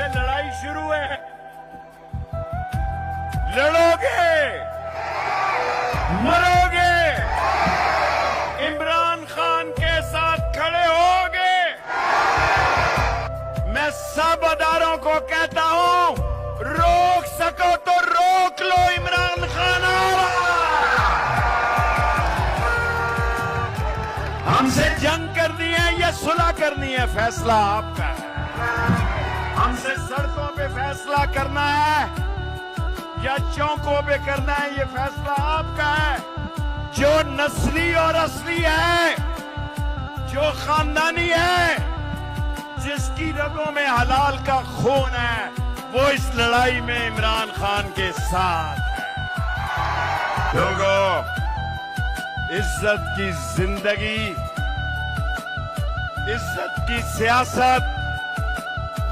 से लड़ाई शुरू है। लड़ोगे, मरोगे, इमरान खान के साथ खड़े होगे। मैं सब अदारों को कहता हूं, रोक सको तो रोक लो इमरान खान। हमसे जंग करनी है या सुलह करनी है, फैसला आपका है। हमसे सड़कों पे फैसला करना है या चौकों पे करना है, ये फैसला आपका है। जो नस्ली और असली है, जो खानदानी है, जिसकी रगों में हलाल का खून है, वो इस लड़ाई में इमरान खान के साथ है। लोगों, इज्जत की जिंदगी, इज्जत की सियासत